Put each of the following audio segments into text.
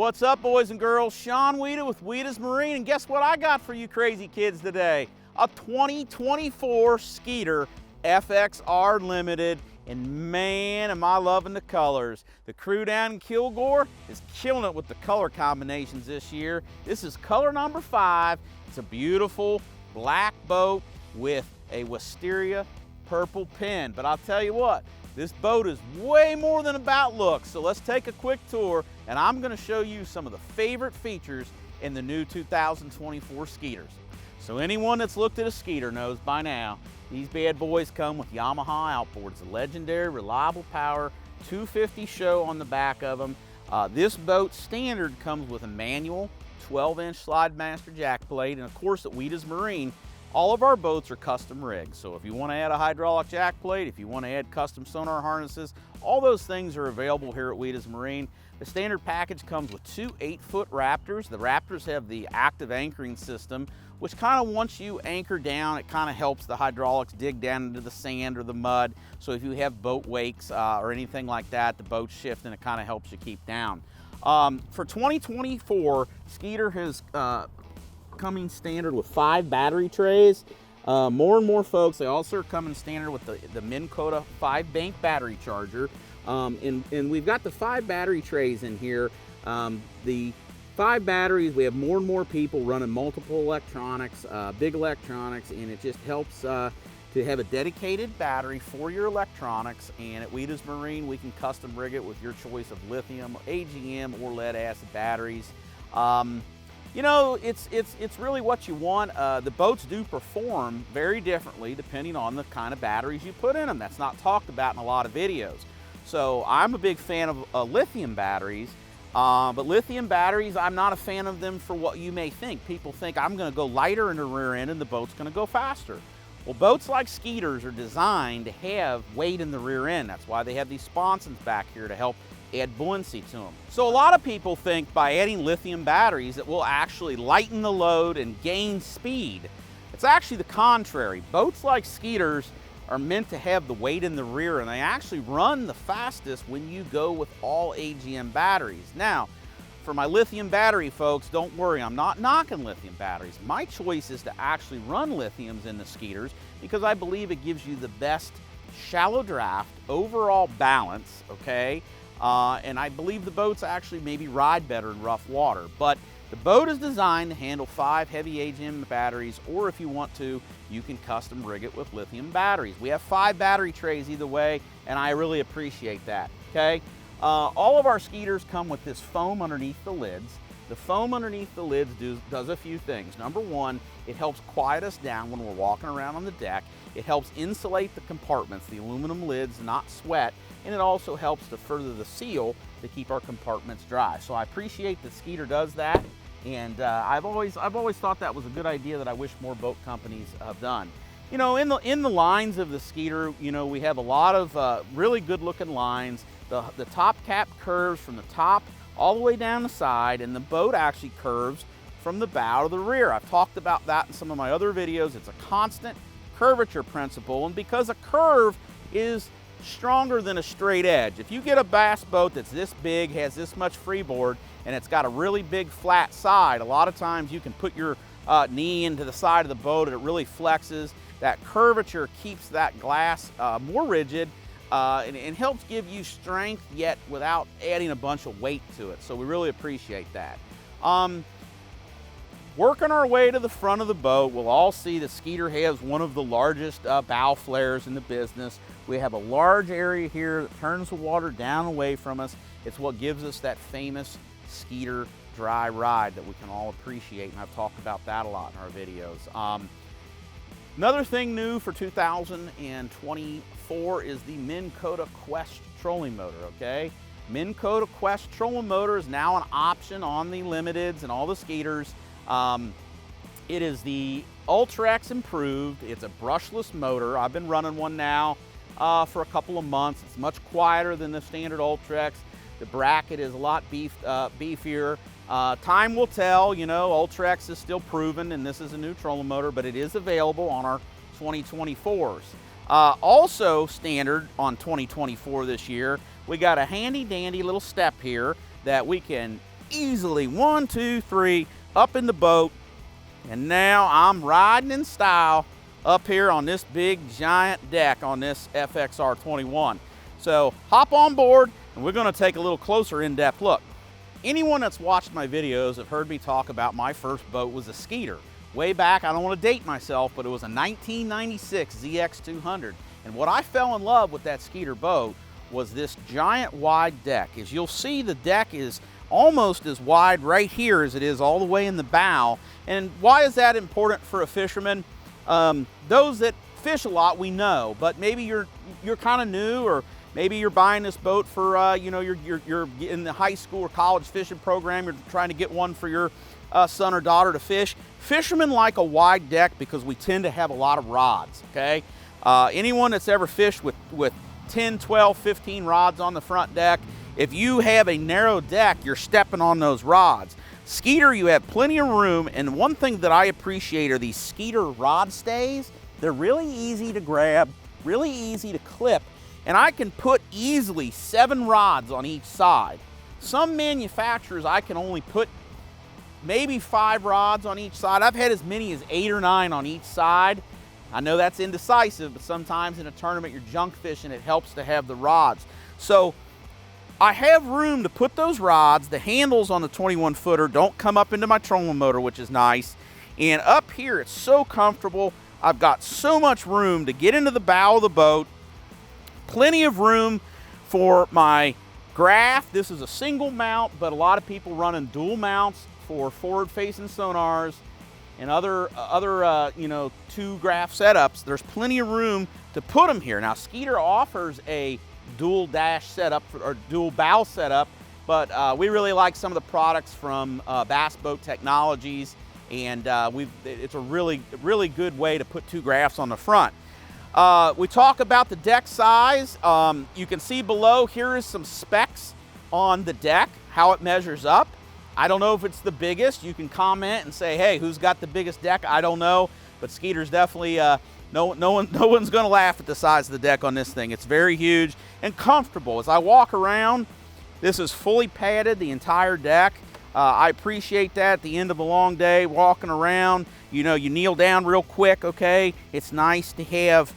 What's up, boys and girls? Sean Wieda with Wieda's Marine, and guess what I got for you crazy kids today? A 2024 Skeeter FXR Limited, and man, am I loving the colors. The crew down in Kilgore is killing it with the color combinations this year. This is color number 5. It's a beautiful black boat with a wisteria purple pin, but I'll tell you what, this boat is way more than about looks, so let's take a quick tour, and I'm going to show you some of the favorite features in the new 2024 Skeeters. So anyone that's looked at a Skeeter knows by now, these bad boys come with Yamaha outboards, the legendary reliable power 250 show on the back of them. This boat standard comes with a manual 12-inch slide master jack plate, and of course at Wieda's Marine, all of our boats are custom rigged. So if you want to add a hydraulic jack plate, if you want to add custom sonar harnesses, all those things are available here at Wieda's Marine. The standard package comes with 2 8-foot Raptors. The Raptors have the active anchoring system, which kind of once you anchor down, it kind of helps the hydraulics dig down into the sand or the mud. So if you have boat wakes or anything like that, the boat's shifting, it kind of helps you keep down. For 2024, Skeeter has coming standard with 5 battery trays. More and more folks, they also are coming standard with the Minn Kota 5-bank battery charger. And we've got the 5 battery trays in here. The 5 batteries, we have more and more people running multiple electronics, big electronics, and it just helps to have a dedicated battery for your electronics. And at Wieda's Marine, we can custom rig it with your choice of lithium, AGM, or lead acid batteries. You know, it's really what you want. The boats do perform very differently depending on the kind of batteries you put in them. That's not talked about in a lot of videos. So I'm a big fan of lithium batteries, but lithium batteries, I'm not a fan of them for what you may think. People think I'm gonna go lighter in the rear end and the boat's gonna go faster. Well, boats like Skeeters are designed to have weight in the rear end. That's why they have these sponsons back here to help add buoyancy to them. So a lot of people think by adding lithium batteries that will actually lighten the load and gain speed. It's actually the contrary. Boats like Skeeters are meant to have the weight in the rear, and they actually run the fastest when you go with all AGM batteries. Now, for my lithium battery folks, don't worry, I'm not knocking lithium batteries. My choice is to actually run lithiums in the Skeeters because I believe it gives you the best shallow draft, overall balance, okay? And I believe the boats actually maybe ride better in rough water. But the boat is designed to handle 5 heavy AGM batteries, or if you want to, you can custom rig it with lithium batteries. We have 5 battery trays either way, and I really appreciate that, okay? All of our Skeeters come with this foam underneath the lids. The foam underneath the lids does a few things. Number one, it helps quiet us down when we're walking around on the deck. It helps insulate the compartments, the aluminum lids, not sweat, and it also helps to further the seal to keep our compartments dry. So I appreciate that Skeeter does that, and I've always thought that was a good idea that I wish more boat companies have done. You know, in the lines of the Skeeter, you know, we have a lot of really good looking lines. The top cap curves from the top all the way down the side, and the boat actually curves from the bow to the rear. I've talked about that in some of my other videos. It's a constant curvature principle, and because a curve is stronger than a straight edge. If you get a bass boat that's this big, has this much freeboard, and it's got a really big flat side, a lot of times you can put your knee into the side of the boat and it really flexes. That curvature keeps that glass more rigid and helps give you strength yet without adding a bunch of weight to it. So we really appreciate that. Working our way to the front of the boat, we'll all see that Skeeter has one of the largest bow flares in the business. We have a large area here that turns the water down away from us. It's what gives us that famous Skeeter dry ride that we can all appreciate, and I've talked about that a lot in our videos. Another thing new for 2024 is the Minn Kota Quest trolling motor, okay? Minn Kota Quest trolling motor is now an option on the Limiteds and all the Skeeters. It is the Ultra-X improved. It's a brushless motor. I've been running one now for a couple of months. It's much quieter than the standard Ultra-X. The bracket is a lot beefier. Time will tell, you know, Ultra-X is still proven, and this is a new trolling motor, but it is available on our 2024s. Also standard on 2024 this year, we got a handy dandy little step here that we can easily 1, 2, 3 up in the boat. And now I'm riding in style up here on this big giant deck on this FXR 21. So hop on board and we're gonna take a little closer in-depth look. Anyone that's watched my videos have heard me talk about my first boat was a Skeeter. Way back, I don't want to date myself, but it was a 1996 ZX200. And what I fell in love with that Skeeter boat was this giant wide deck. As you'll see, the deck is almost as wide right here as it is all the way in the bow. And why is that important for a fisherman? Those that fish a lot, we know, but maybe you're kind of new, or maybe you're buying this boat for, you know, you're in the high school or college fishing program, you're trying to get one for your son or daughter to fish. Fishermen like a wide deck because we tend to have a lot of rods, okay? Anyone that's ever fished with 10, 12, 15 rods on the front deck, if you have a narrow deck, you're stepping on those rods. Skeeter, you have plenty of room, and one thing that I appreciate are these Skeeter rod stays. They're really easy to grab, really easy to clip, and I can put easily 7 rods on each side. Some manufacturers, I can only put maybe 5 rods on each side. I've had as many as 8 or 9 on each side. I know that's indecisive, but sometimes in a tournament you're junk fishing, it helps to have the rods. So I have room to put those rods. The handles on the 21 footer don't come up into my trolling motor, which is nice. And up here, it's so comfortable. I've got so much room to get into the bow of the boat. Plenty of room for my graph. This is a single mount, but a lot of people running dual mounts for forward-facing sonars and other you know, 2 graph setups. There's plenty of room to put them here. Now, Skeeter offers a dual dash setup or dual bow setup, but we really like some of the products from Bass Boat Technologies, and it's a really good way to put 2 graphs on the front. We talk about the deck size. You can see below here is some specs on the deck, how it measures up. I don't know if it's the biggest. You can comment and say, hey, who's got the biggest deck? I don't know, but Skeeter's definitely, no one's gonna laugh at the size of the deck on this thing. It's very huge and comfortable. As I walk around, this is fully padded, the entire deck. I appreciate that at the end of a long day, walking around. You know, you kneel down real quick, okay? It's nice to have,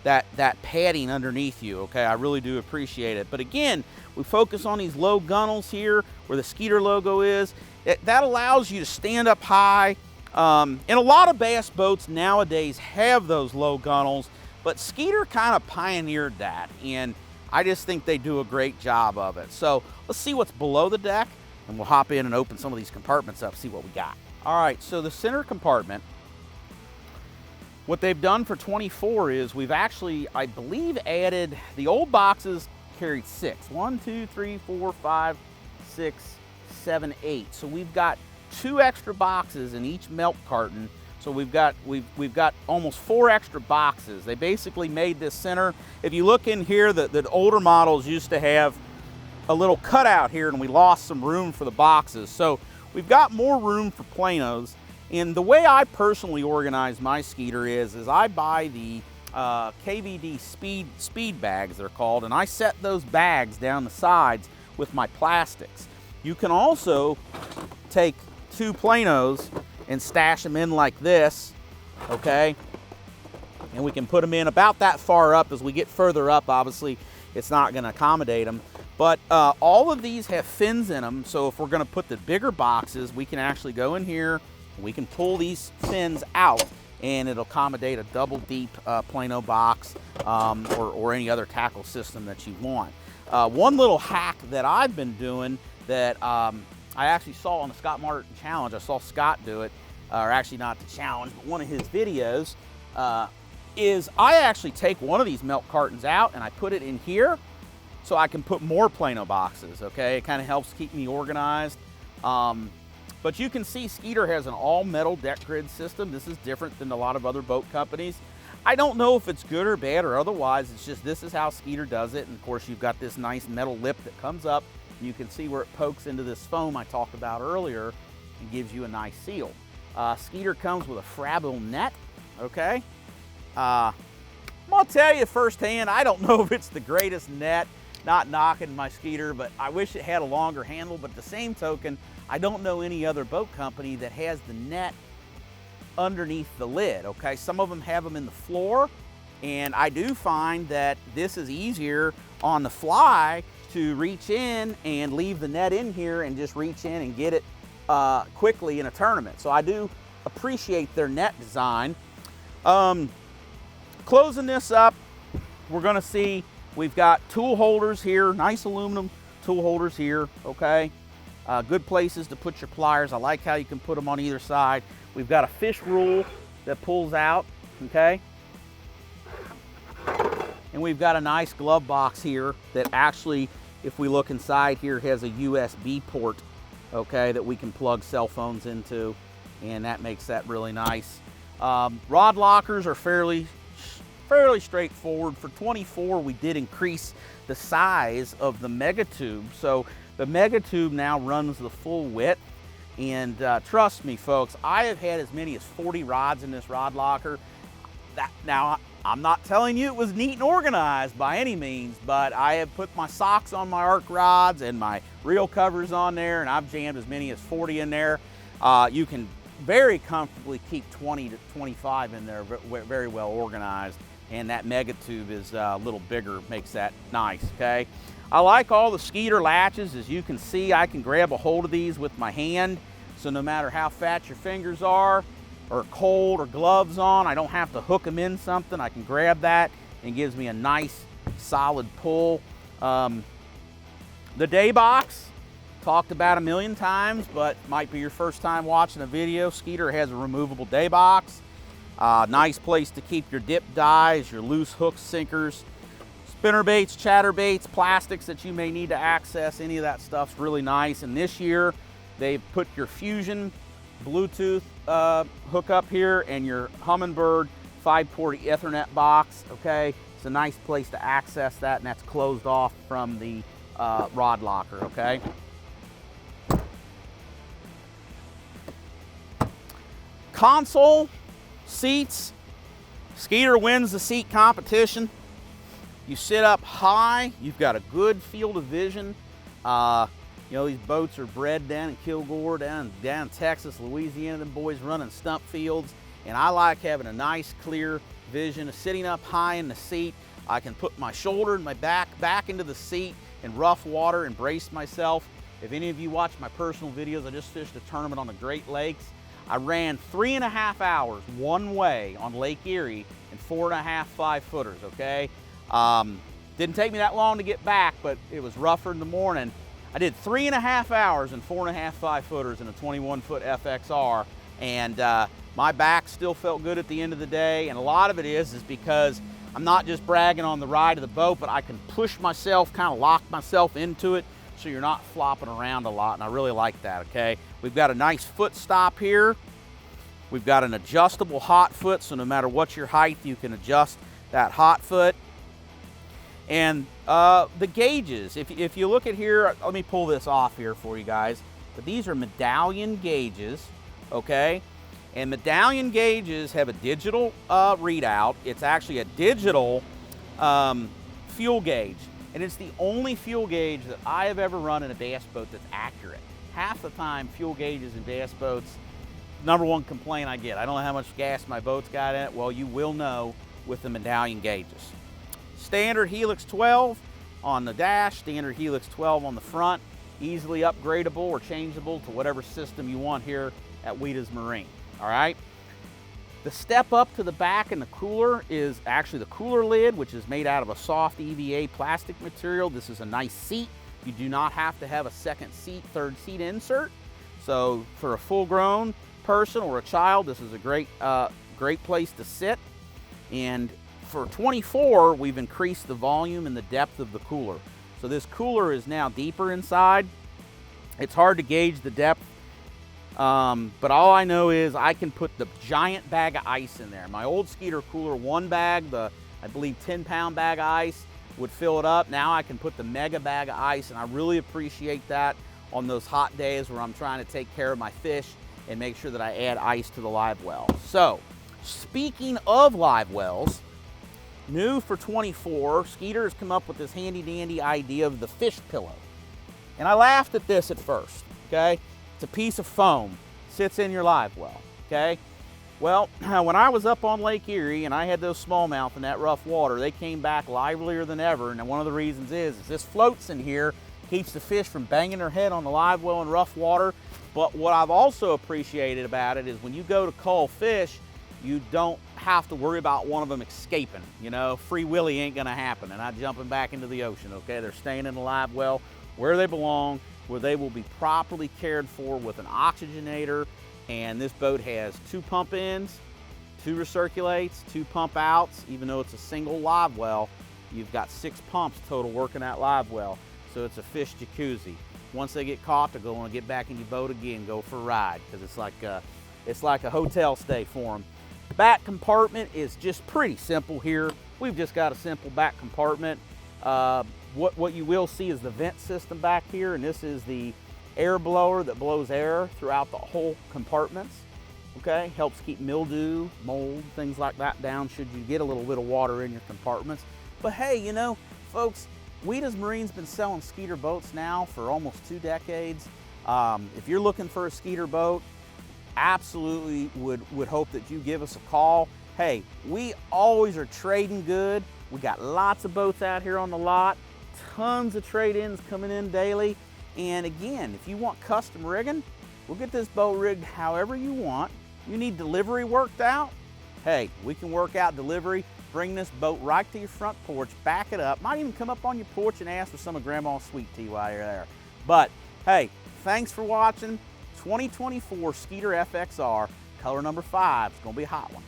that padding underneath you, okay? I really do appreciate it. But again, we focus on these low gunnels here where the Skeeter logo is. That allows you to stand up high. And a lot of bass boats nowadays have those low gunnels, but Skeeter kind of pioneered that, and I just think they do a great job of it. So let's see what's below the deck, and we'll hop in and open some of these compartments up, see what we got. All right, so the center compartment, what they've done for 24 is we've actually, I believe, added, the old boxes carried 6. 1, 2, 3, 4, 5, 6, 7, 8. So we've got 2 extra boxes in each milk carton. So we've got almost 4 extra boxes. They basically made this center. If you look in here, the older models used to have a little cutout here, and we lost some room for the boxes. So we've got more room for planos. And the way I personally organize my Skeeter is I buy the KVD speed bags, they're called, and I set those bags down the sides with my plastics. You can also take 2 planos and stash them in like this, okay? And we can put them in about that far up. As we get further up, obviously, it's not gonna accommodate them. But all of these have fins in them, so if we're gonna put the bigger boxes, we can actually go in here, we can pull these fins out, and it'll accommodate a double deep plano box or any other tackle system that you want. One little hack that I've been doing that I actually saw on the Scott Martin challenge, I saw Scott do it, or actually not the challenge, but one of his videos, is I actually take one of these milk cartons out and I put it in here so I can put more plano boxes, okay? It kind of helps keep me organized. But you can see Skeeter has an all-metal deck grid system. This is different than a lot of other boat companies. I don't know if it's good or bad or otherwise. It's just this is how Skeeter does it. And of course, you've got this nice metal lip that comes up. And you can see where it pokes into this foam I talked about earlier and gives you a nice seal. Skeeter comes with a Frabble net, okay? I'm gonna tell you firsthand, I don't know if it's the greatest net. not knocking my Skeeter, but I wish it had a longer handle. But at the same token, I don't know any other boat company that has the net underneath the lid, okay? Some of them have them in the floor, and I do find that this is easier on the fly to reach in and leave the net in here and just reach in and get it quickly in a tournament. So I do appreciate their net design. Closing this up, we're gonna see we've got tool holders here, nice aluminum tool holders here, okay? Good places to put your pliers. I like how you can put them on either side. We've got a fish rule that pulls out, okay? And we've got a nice glove box here that actually, if we look inside here, has a USB port, okay, that we can plug cell phones into, and that makes that really nice. Rod lockers are fairly straightforward. For 24, we did increase the size of the mega tube, so the mega tube now runs the full width. And trust me, folks, I have had as many as 40 rods in this rod locker. Now, I'm not telling you it was neat and organized by any means, but I have put my socks on my arc rods and my reel covers on there, and I've jammed as many as 40 in there. You can very comfortably keep 20 to 25 in there, very well organized, and that mega tube is a little bigger, makes that nice, okay? I like all the Skeeter latches. As you can see, I can grab a hold of these with my hand, so no matter how fat your fingers are, or cold, or gloves on, I don't have to hook them in something. I can grab that, and it gives me a nice, solid pull. The day box, talked about a million times, but might be your first time watching a video. Skeeter has a removable day box. Nice place to keep your dip dies, your loose hooks, sinkers, spinner baits, chatter baits, plastics that you may need to access. Any of that stuff's really nice. And this year, they've put your Fusion Bluetooth hookup here and your Humminbird 540 Ethernet box, okay? It's a nice place to access that, and that's closed off from the rod locker, okay? Console, seats. Skeeter wins the seat competition. You sit up high, you've got a good field of vision. You know, these boats are bred down in Kilgore, down in Texas, Louisiana. Them boys running stump fields. And I like having a nice, clear vision. Sitting up high in the seat, I can put my shoulder and my back into the seat in rough water and brace myself. If any of you watch my personal videos, I just fished a tournament on the Great Lakes. I ran 3.5 hours one way on Lake Erie in 4.5 5-footers, okay? Didn't take me that long to get back, but it was rougher in the morning. I did 3.5 hours in 4.5 5-footers in a 21-foot FXR, and my back still felt good at the end of the day. And a lot of it is because I'm not just bragging on the ride of the boat, but I can push myself, kind of lock myself into it, so you're not flopping around a lot, and I really like that, okay? We've got a nice foot stop here. We've got an adjustable hot foot, so no matter what your height, you can adjust that hot foot. And the gauges, if you look at here, let me pull this off here for you guys. But these are medallion gauges, okay? And medallion gauges have a digital readout. It's actually a digital fuel gauge. And it's the only fuel gauge that I have ever run in a bass boat that's accurate. Half the time, fuel gauges in bass boats, number one complaint I get, I don't know how much gas my boat's got in it. Well, you will know with the medallion gauges. Standard Helix 12 on the dash, standard Helix 12 on the front, easily upgradable or changeable to whatever system you want here at Wieda's Marine, all right? The step up to the back in the cooler is actually the cooler lid, which is made out of a soft EVA plastic material. This is a nice seat. You do not have to have a second seat, third seat insert. So for a full-grown person or a child, this is a great place to sit. And for 24, we've increased the volume and the depth of the cooler. So this cooler is now deeper inside. It's hard to gauge the depth, but all I know is I can put the giant bag of ice in there. My old Skeeter cooler, one bag, I believe 10-pound bag of ice would fill it up. Now I can put the mega bag of ice, and I really appreciate that on those hot days where I'm trying to take care of my fish and make sure that I add ice to the live well. So, speaking of live wells, New for 24, Skeeter has come up with this handy dandy idea of the fish pillow. And I laughed at this at first, okay? It's a piece of foam, sits in your live well, okay? Well, when I was up on Lake Erie and I had those smallmouth in that rough water, they came back livelier than ever. And one of the reasons is this floats in here, keeps the fish from banging their head on the live well in rough water. But what I've also appreciated about it is when you go to cull fish, you don't have to worry about one of them escaping. You know, Free Willy ain't gonna happen and not jumping back into the ocean, okay? They're staying in the live well where they belong, where they will be properly cared for with an oxygenator. And this boat has 2 pump ins, 2 recirculates, 2 pump outs. Even though it's a single live well, you've got 6 pumps total working that live well. So it's a fish jacuzzi. Once they get caught, they're going to get back in your boat again, go for a ride, because it's like a hotel stay for them. Back compartment is just pretty simple here. We've just got a simple back compartment. What you will see is the vent system back here, and this is the air blower that blows air throughout the whole compartments. Okay, helps keep mildew, mold, things like that down should you get a little bit of water in your compartments. But hey, you know, folks, Wieda's Marine's been selling Skeeter boats now for almost 2 decades. If you're looking for a Skeeter boat, absolutely would hope that you give us a call. Hey, we always are trading good. We got lots of boats out here on the lot, tons of trade-ins coming in daily. And again, if you want custom rigging, we'll get this boat rigged however you want. You need delivery worked out? Hey, we can work out delivery. Bring this boat right to your front porch, back it up. Might even come up on your porch and ask for some of Grandma's sweet tea while you're there. But hey, thanks for watching. 2024 Skeeter FXR, color number 5. It's gonna be a hot one.